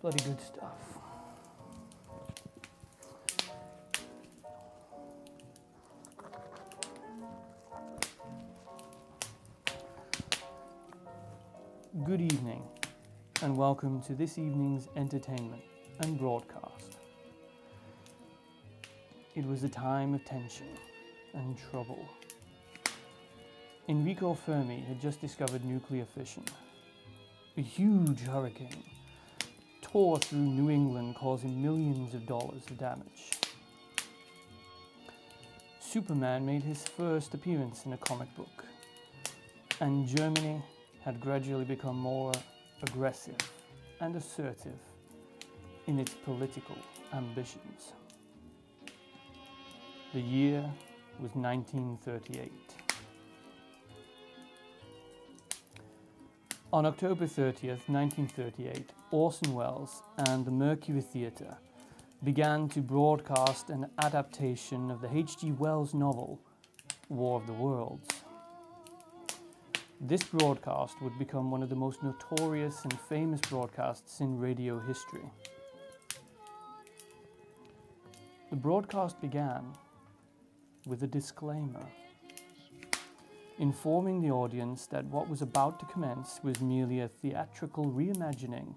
Bloody good stuff. Good evening, and welcome to this evening's entertainment and broadcast. It was a time of tension and trouble. Enrico Fermi had just discovered nuclear fission. A huge hurricane tore through New England, causing millions of dollars of damage. Superman made his first appearance in a comic book, and Germany had gradually become more aggressive and assertive in its political ambitions. The year was 1938. On October 30th, 1938, Orson Welles and the Mercury Theatre began to broadcast an adaptation of the H.G. Wells novel, War of the Worlds. This broadcast would become one of the most notorious and famous broadcasts in radio history. The broadcast began with a disclaimer, informing the audience that what was about to commence was merely a theatrical reimagining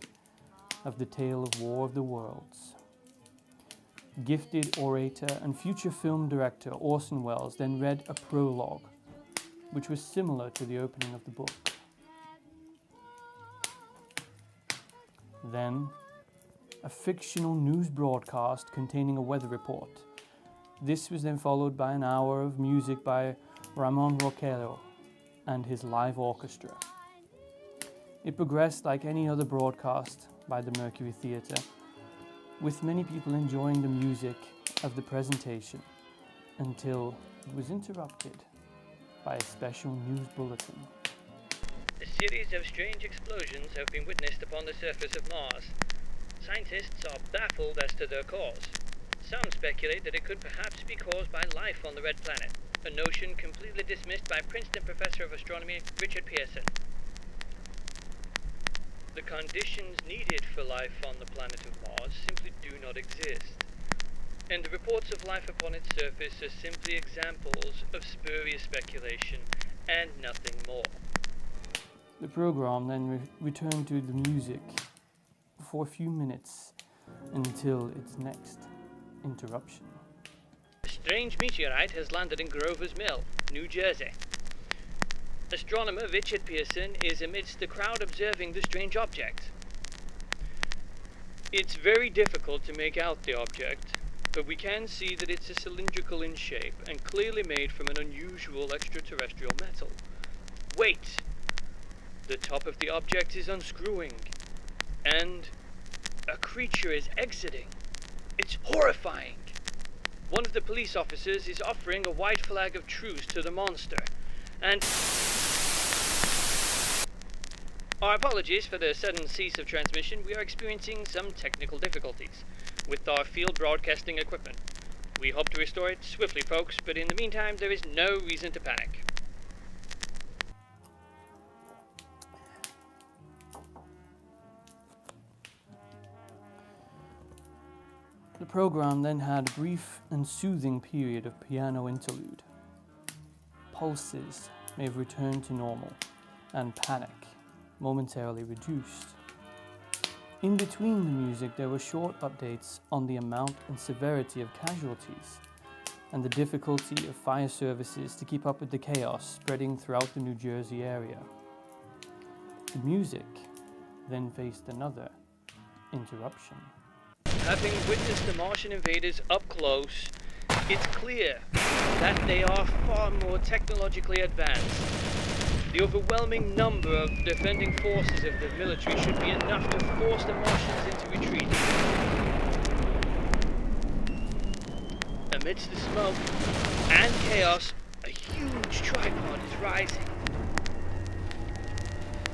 of the tale of War of the Worlds. Gifted orator and future film director Orson Welles then read a prologue, which was similar to the opening of the book. Then, a fictional news broadcast containing a weather report. This was then followed by an hour of music by Ramon Roquero and his live orchestra. It progressed like any other broadcast by the Mercury Theatre, with many people enjoying the music of the presentation until it was interrupted by a special news bulletin. A series of strange explosions have been witnessed upon the surface of Mars. Scientists are baffled as to their cause. Some speculate that it could perhaps be caused by life on the Red Planet, a notion completely dismissed by Princeton professor of astronomy Richard Pearson. The conditions needed for life on the planet of Mars simply do not exist, and the reports of life upon its surface are simply examples of spurious speculation and nothing more. The program then returned to the music for a few minutes until its next interruption. A strange meteorite has landed in Grover's Mill, New Jersey. Astronomer Richard Pearson is amidst the crowd observing the strange object. It's very difficult to make out the object, but we can see that it's a cylindrical in shape and clearly made from an unusual extraterrestrial metal. Wait! The top of the object is unscrewing, and a creature is exiting. It's horrifying! One of the police officers is offering a white flag of truce to the monster, and... Our apologies for the sudden cease of transmission. We are experiencing some technical difficulties with our field broadcasting equipment. We hope to restore it swiftly, folks, but in the meantime, there is no reason to panic. The program then had a brief and soothing period of piano interlude. Pulses may have returned to normal, and panic momentarily reduced. In between the music, there were short updates on the amount and severity of casualties, and the difficulty of fire services to keep up with the chaos spreading throughout the New Jersey area. The music then faced another interruption. Having witnessed the Martian invaders up close, it's clear that they are far more technologically advanced. The overwhelming number of defending forces of the military should be enough to force the Martians into retreat. Amidst the smoke and chaos, a huge tripod is rising.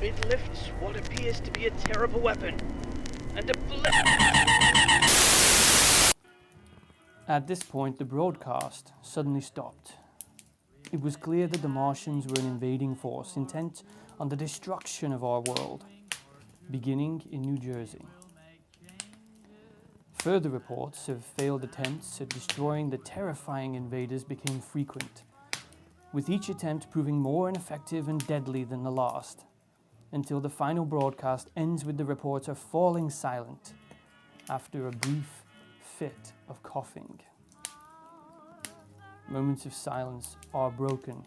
It lifts what appears to be a terrible weapon, and At this point, the broadcast suddenly stopped. It was clear that the Martians were an invading force intent on the destruction of our world, beginning in New Jersey. Further reports of failed attempts at destroying the terrifying invaders became frequent, with each attempt proving more ineffective and deadly than the last, until the final broadcast ends with the reporter falling silent after a brief fit of coughing. Moments of silence are broken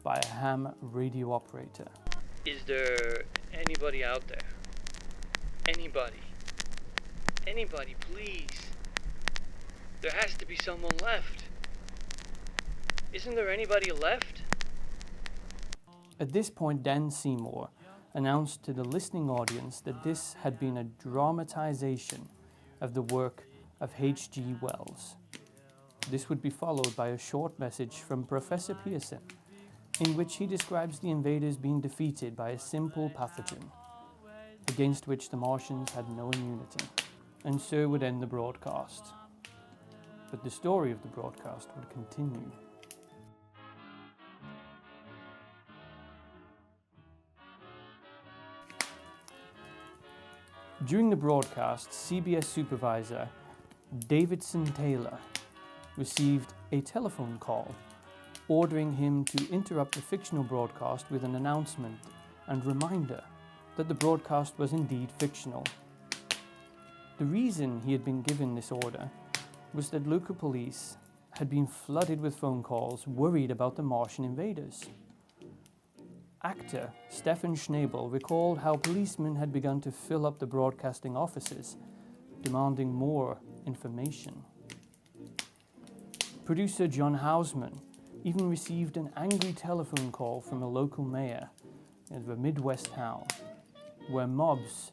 by a ham radio operator. Is there anybody out there? Anybody? Anybody, please. There has to be someone left. Isn't there anybody left? At this point, Dan Seymour announced to the listening audience that this had been a dramatization of the work of H.G. Wells. This would be followed by a short message from Professor Pearson, in which he describes the invaders being defeated by a simple pathogen, against which the Martians had no immunity, and so would end the broadcast. But the story of the broadcast would continue. During the broadcast, CBS supervisor Davidson Taylor received a telephone call ordering him to interrupt the fictional broadcast with an announcement and reminder that the broadcast was indeed fictional. The reason he had been given this order was that local police had been flooded with phone calls worried about the Martian invaders. Actor Stefan Schnabel recalled how policemen had begun to fill up the broadcasting offices, demanding more information. Producer John Houseman even received an angry telephone call from a local mayor of a Midwest town, where mobs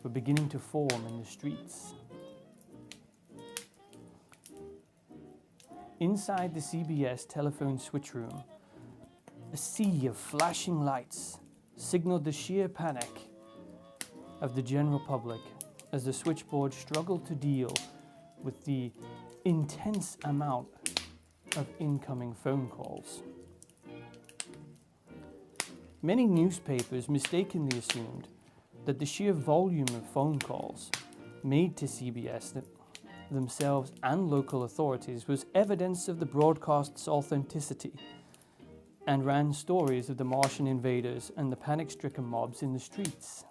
were beginning to form in the streets. Inside the CBS telephone switch room, a sea of flashing lights signaled the sheer panic of the general public as the switchboard struggled to deal with the intense amount of incoming phone calls. Many newspapers mistakenly assumed that the sheer volume of phone calls made to CBS themselves and local authorities was evidence of the broadcast's authenticity, and ran stories of the Martian invaders and the panic-stricken mobs in the streets.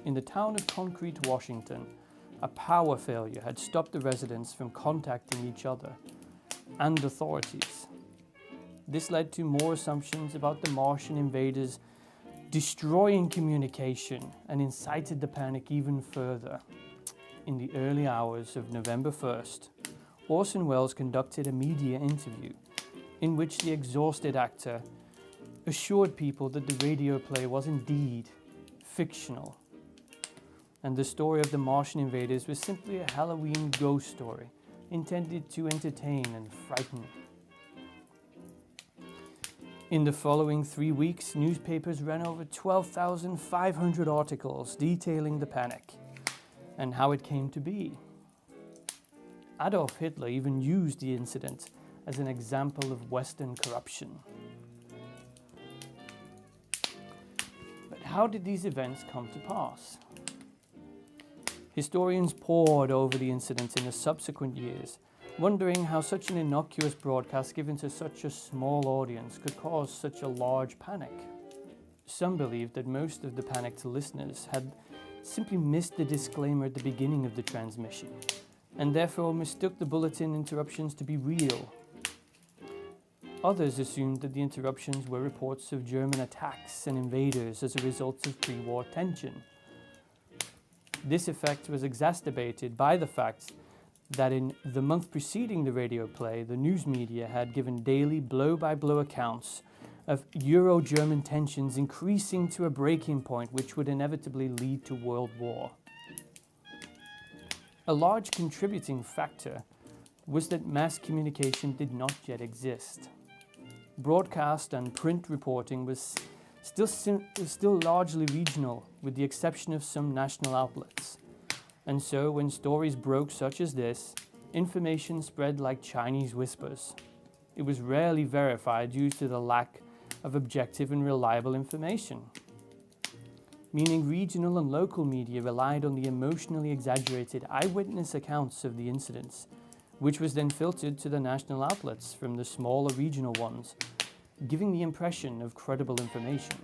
In the town of Concrete, Washington, a power failure had stopped the residents from contacting each other and authorities. This led to more assumptions about the Martian invaders destroying communication and incited the panic even further. In the early hours of November 1st, Orson Welles conducted a media interview in which the exhausted actor assured people that the radio play was indeed fictional, and the story of the Martian invaders was simply a Halloween ghost story intended to entertain and frighten. In the following 3 weeks, newspapers ran over 12,500 articles detailing the panic and how it came to be. Adolf Hitler even used the incident as an example of Western corruption. But how did these events come to pass? Historians pored over the incident in the subsequent years, wondering how such an innocuous broadcast given to such a small audience could cause such a large panic. Some believed that most of the panicked listeners had simply missed the disclaimer at the beginning of the transmission, and therefore mistook the bulletin interruptions to be real. Others assumed that the interruptions were reports of German attacks and invaders as a result of pre-war tension. This effect was exacerbated by the fact that in the month preceding the radio play, the news media had given daily blow-by-blow accounts of Euro-German tensions increasing to a breaking point which would inevitably lead to world war. A large contributing factor was that mass communication did not yet exist. Broadcast and print reporting was is still largely regional, with the exception of some national outlets. And so, when stories broke such as this, information spread like Chinese whispers. It was rarely verified due to the lack of objective and reliable information, meaning regional and local media relied on the emotionally exaggerated eyewitness accounts of the incidents, which was then filtered to the national outlets from the smaller regional ones, giving the impression of credible information.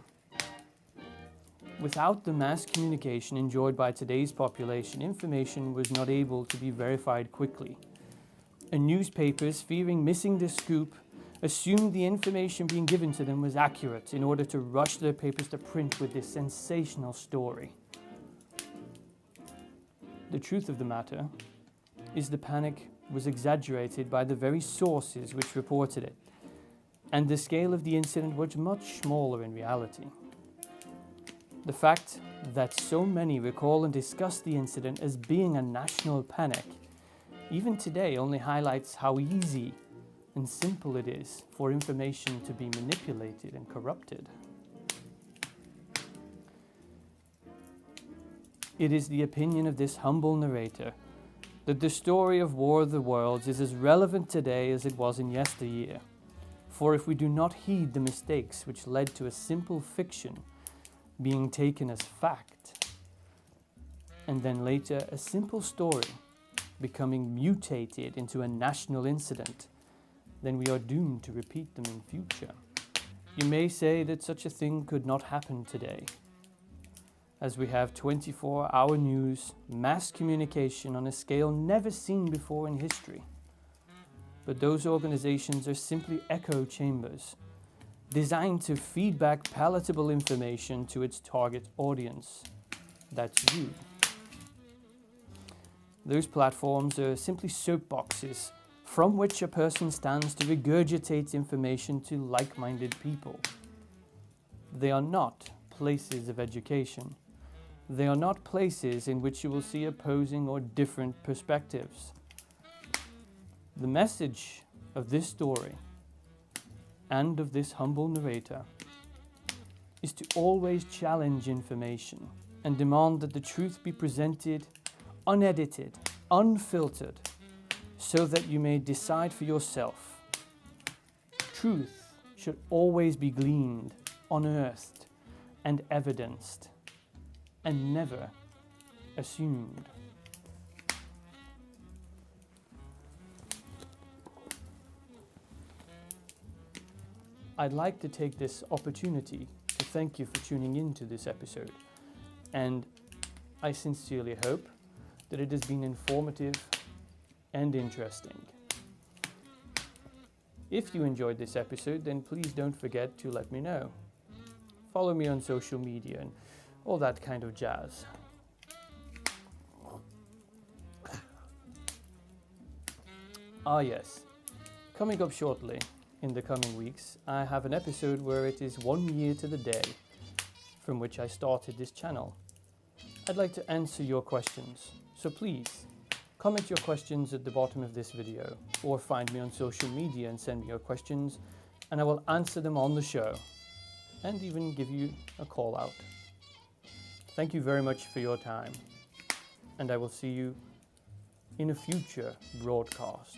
Without the mass communication enjoyed by today's population, information was not able to be verified quickly. And newspapers, fearing missing the scoop, assumed the information being given to them was accurate in order to rush their papers to print with this sensational story. The truth of the matter is the panic was exaggerated by the very sources which reported it, and the scale of the incident was much smaller in reality. The fact that so many recall and discuss the incident as being a national panic, even today, only highlights how easy and simple it is for information to be manipulated and corrupted. It is the opinion of this humble narrator that the story of War of the Worlds is as relevant today as it was in yesteryear. For if we do not heed the mistakes which led to a simple fiction being taken as fact, and then later a simple story becoming mutated into a national incident, then we are doomed to repeat them in future. You may say that such a thing could not happen today, as we have 24-hour news, mass communication on a scale never seen before in history. But those organizations are simply echo chambers, designed to feed back palatable information to its target audience. That's you. Those platforms are simply soapboxes from which a person stands to regurgitate information to like-minded people. They are not places of education. They are not places in which you will see opposing or different perspectives. The message of this story and of this humble narrator is to always challenge information and demand that the truth be presented unedited, unfiltered, so that you may decide for yourself. Truth should always be gleaned, unearthed, and evidenced, and never assumed. I'd like to take this opportunity to thank you for tuning in to this episode, and I sincerely hope that it has been informative and interesting. If you enjoyed this episode, then please don't forget to let me know. Follow me on social media and all that kind of jazz. Ah yes, coming up shortly in the coming weeks, I have an episode where it is 1 year to the day from which I started this channel. I'd like to answer your questions, so please comment your questions at the bottom of this video, or find me on social media and send me your questions, and I will answer them on the show, and even give you a call out. Thank you very much for your time, and I will see you in a future broadcast.